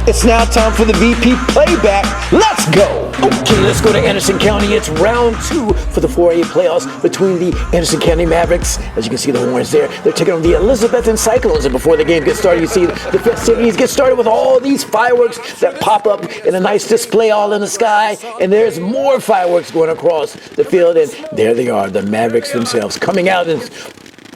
It's now time for the VP playback. Let's go. Okay, let's go to Anderson County. It's round 2 for the 4A playoffs between the Anderson County Mavericks. As you can see the horns there, they're taking on the Elizabethton Cyclones. And before the game gets started, you see the festivities get started with all these fireworks that pop up in a nice display all in the sky. And there's more fireworks going across the field. And there they are, the Mavericks themselves, coming out and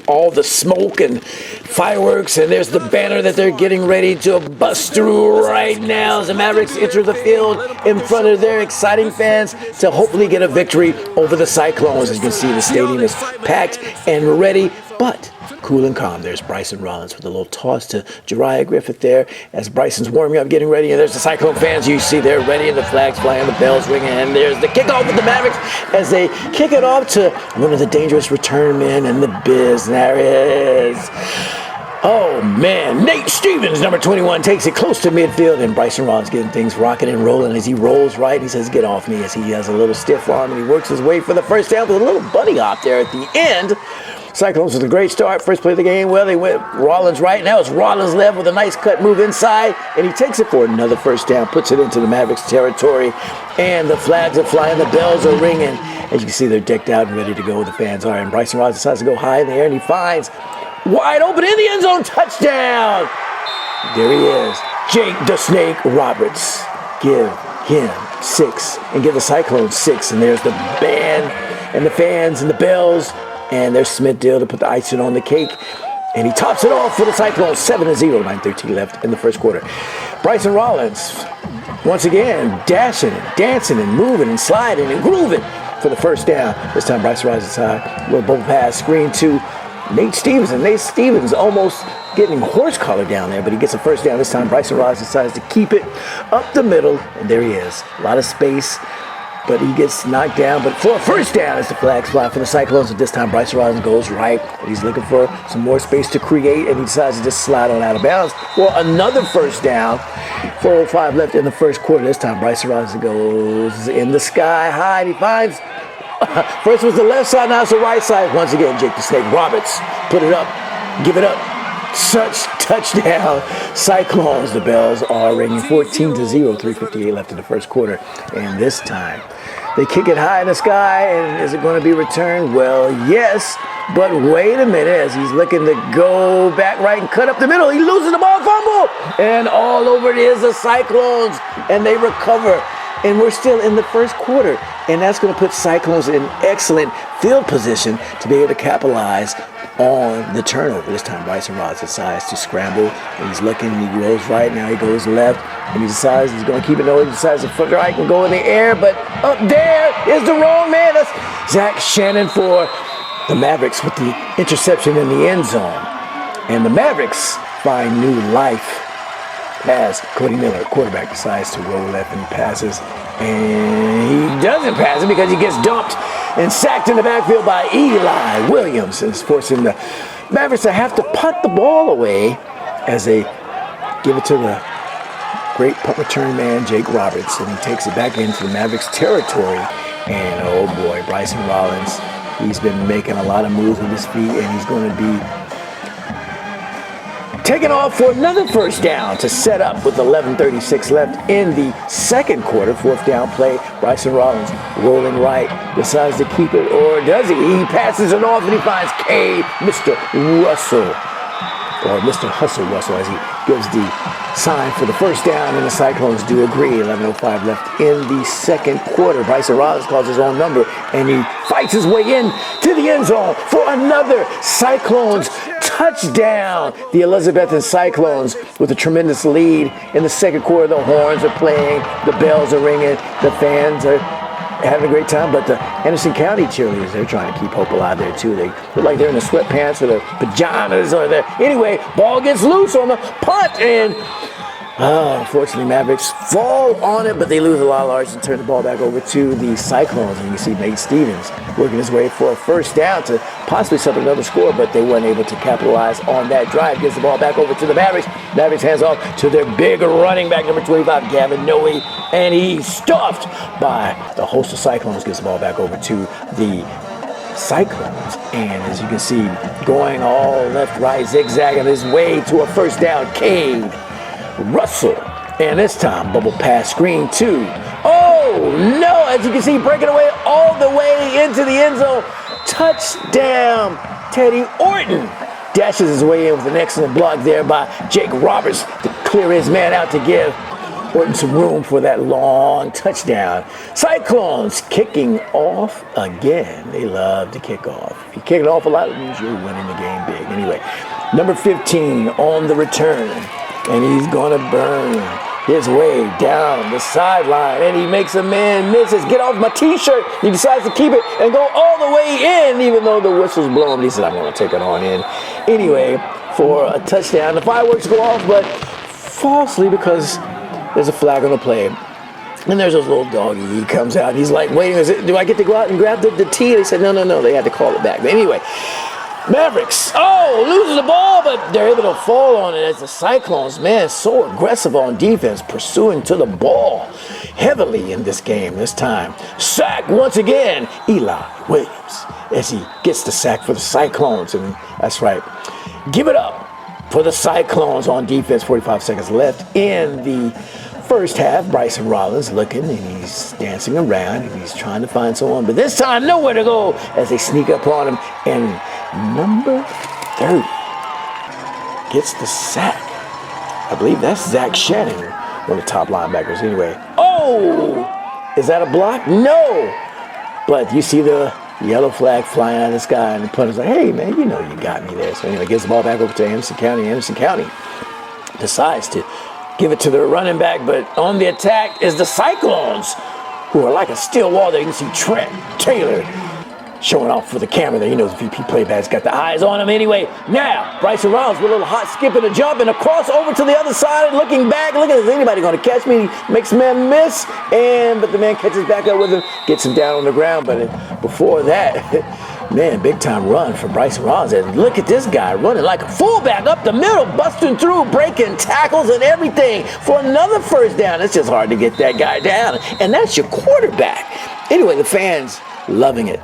all the smoke and fireworks, and there's the banner that they're getting ready to bust through right now as the Mavericks enter the field in front of their exciting fans to hopefully get a victory over the Cyclones. As you can see, the stadium is packed and ready, but cool and calm. There's Bryson Rollins with a little toss to Jariah Griffith there as Bryson's warming up, getting ready, and there's the Cyclone fans. You see they're ready, and the flags flying, the bells ringing, and there's the kickoff with the Mavericks as they kick it off to one of the dangerous return men in the biz. There is, oh man, Nate Stevens, number 21, takes it close to midfield, and Bryson Rollins getting things rocking and rolling as he rolls right. He says, "Get off me," as he has a little stiff arm, and he works his way for the first down with a little bunny hop there at the end. Cyclones with a great start. First play of the game, well, they went Rollins right. Now it's Rollins left with a nice cut move inside, and he takes it for another first down, puts it into the Mavericks territory, and the flags are flying, the bells are ringing. As you can see, they're decked out and ready to go. The fans are, and Bryson Rollins decides to go high in the air, and he finds wide open in the end zone, touchdown. There he is, Jake the Snake Roberts. Give him 6 and give the Cyclones 6, and there's the band and the fans and the bells. And there's Smith-Dill to put the icing on the cake. And he tops it off for the Cyclones, 7-0, 9:13 left in the first quarter. Bryson Rollins, once again, dashing and dancing and moving and sliding and grooving for the first down. This time Bryson Rollins inside, little bubble pass, screen to Nate Stevens. And Nate Stevens almost getting horse collar down there, but he gets a first down. This time Bryson Rollins decides to keep it up the middle. And there he is, a lot of space. But he gets knocked down. But for a first down, as the flags fly for the Cyclones, and this time Bryson Rollins goes right. And he's looking for some more space to create, and he decides to just slide on out of bounds for another first down. 4:05 left in the first quarter. This time Bryson Rollins goes in the sky high, and he finds first was the left side, now it's the right side. Once again, Jake the Snake Roberts put it up, give it up. Such touchdown, Cyclones. The bells are ringing, 14-0, 3:58 left in the first quarter. And this time, they kick it high in the sky, and is it going to be returned? Well, yes, but wait a minute, as he's looking to go back right and cut up the middle, he loses the ball, fumble, and all over it is the Cyclones, and they recover. And we're still in the first quarter, and that's going to put Cyclones in excellent field position to be able to capitalize on the turnover. This time Bryson Rollins decides to scramble, and he's looking, he goes right, now he goes left, and he decides he's going to keep it low. He decides to foot right and go in the air, but up there is the wrong man. That's Zach Shannon for the Mavericks with the interception in the end zone. And the Mavericks find new life as Cody Miller, quarterback, decides to roll left and he passes, and he doesn't pass it because he gets dumped and sacked in the backfield by Eli Williams, and is forcing the Mavericks to have to punt the ball away as they give it to the great punt return man, Jake Roberts, and he takes it back into the Mavericks territory. And oh boy, Bryson Rollins, he's been making a lot of moves with his feet, and he's going to be taking off for another first down to set up with 11:36 left in the second quarter. Fourth down play, Bryson Rollins rolling right, decides to keep it, or does he? He passes it off and he finds Mr. Russell, or Mr. Hustle Russell, as he gives the sign for the first down, and the Cyclones do agree. 11:05 left in the second quarter. Bryson Rollins calls his own number, and he fights his way in to the end zone for another Cyclones touchdown. The Elizabethton Cyclones with a tremendous lead in the second quarter. The horns are playing, the bells are ringing, the fans are having a great time, but the Anderson County cheerleaders, they're trying to keep hope alive there too. They look like they're in the sweatpants or the pajamas or the, anyway, ball gets loose on the punt, and unfortunately Mavericks fall on it, but they lose a lot large and turn the ball back over to the Cyclones. And you see Nate Stevens working his way for a first down to possibly set another score, but they weren't able to capitalize on that drive. Gives the ball back over to the Mavericks. Mavericks hands off to their big running back, number 25, Gavin Noe, and he's stuffed by the host of Cyclones. Gives the ball back over to the Cyclones, and as you can see, going all left, right, zigzagging his way to a first down, Cade Russell And this time, bubble pass screen 2. Oh, no, as you can see, breaking away all the way into the end zone. Touchdown, Teddy Orton. Dashes his way in with an excellent block there by Jake Roberts to clear his man out to give Orton some room for that long touchdown. Cyclones kicking off again. They love to kick off. If you kick it off a lot, it means you're winning the game big. Anyway, number 15 on the return, and he's going to burn his way down the sideline, and he makes a man miss. Get off my t-shirt. He decides to keep it and go all the way in, even though the whistle's blowing. He said, I'm going to take it on in. Anyway, for a touchdown. The fireworks go off, but falsely, because there's a flag on the play. And there's this little doggy. He comes out. He's like, waiting. Do I get to go out and grab the tee? They said, no. They had to call it back. But anyway, Mavericks, loses the ball, but they're able to fall on it as the Cyclones, man, so aggressive on defense, pursuing to the ball heavily in this game this time. Sack once again, Eli Williams, as he gets the sack for the Cyclones, and that's right. Give it up for the Cyclones on defense, 45 seconds left in the first half. Bryson Rollins looking, and he's dancing around, and he's trying to find someone, but this time nowhere to go as they sneak up on him, and number 30 gets the sack. I believe that's Zach Shannon, one of the top linebackers anyway. Oh, is that a block? No, but you see the yellow flag flying out of the sky, and the punter's like, hey man, you know you got me there. So anyway, gets the ball back over to Anderson County. Anderson County decides to give it to their running back, but on the attack is the Cyclones, who are like a steel wall there. You can see Trent Taylor showing off for the camera there. You know, the VP Playback's got the eyes on him anyway. Now, Bryson Rollins with a little hot skip and a jump and a cross over to the other side, looking back, looking, is anybody going to catch me? Makes the man miss, but the man catches back up with him, gets him down on the ground. But before that, man, big time run for Bryson Rollins. And look at this guy running like a fullback up the middle, busting through, breaking tackles and everything for another first down. It's just hard to get that guy down. And that's your quarterback. Anyway, the fans loving it.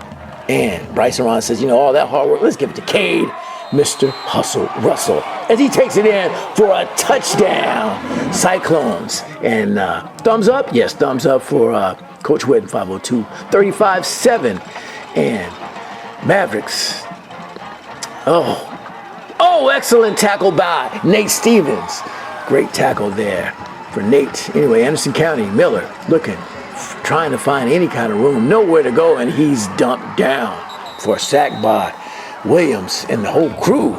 And Bryson Rollins says, all that hard work, let's give it to Cade, Mr. Hustle Russell, as he takes it in for a touchdown. Cyclones. And thumbs up? Yes, thumbs up for Coach Whitten, 502, 35-7. And Mavericks. Oh, excellent tackle by Nate Stevens. Great tackle there for Nate. Anyway, Anderson County, Miller looking, trying to find any kind of room, nowhere to go, and he's dumped down for a sack by Williams and the whole crew.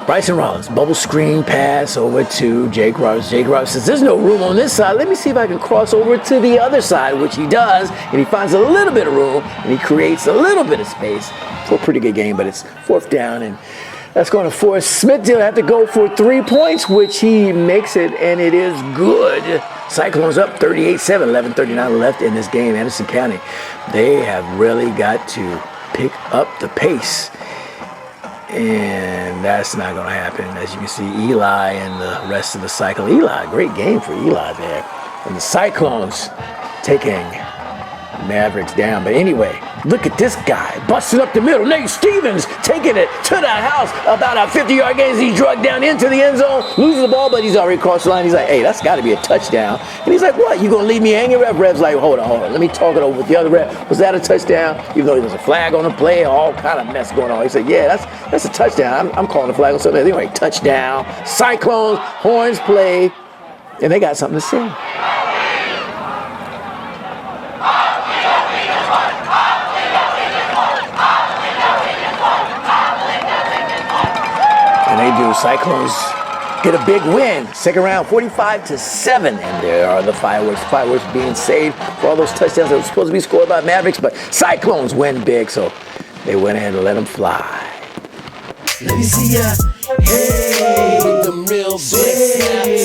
Bryson Rollins, bubble screen pass over to Jake Roberts. Jake Roberts says, there's no room on this side. Let me see if I can cross over to the other side, which he does, and he finds a little bit of room, and he creates a little bit of space for a pretty good game, but it's fourth down, and that's going to force Smith to have to go for 3 points, which he makes it, and it is good. Cyclones up 38-7, 11:39 left in this game. Anderson County, they have really got to pick up the pace, and that's not going to happen. As you can see, Eli and the rest of the Cyclones. Eli, great game for Eli there. And the Cyclones taking Mavericks down. But anyway, look at this guy busting up the middle. Nate Stevens taking it to the house about a 50-yard gain as he drug down into the end zone, loses the ball, but he's already crossed the line. He's like, hey, that's got to be a touchdown. And he's like, what? You going to leave me hanging? Rev's like, hold on. Let me talk it over with the other ref. Was that a touchdown? Even though there was a flag on the play, all kind of mess going on. He said, yeah, that's a touchdown. I'm calling the flag on something. Anyway, touchdown. Cyclones, horns play, and they got something to say. And they do. Cyclones get a big win. Second round, 45-7. And there are the fireworks. Fireworks being saved for all those touchdowns that were supposed to be scored by Mavericks. But Cyclones win big, so they went ahead and let them fly. Let me see ya. Hey, with them real big snaps.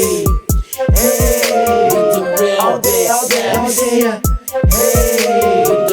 Hey, with them real big snaps. Let me see ya. Hey.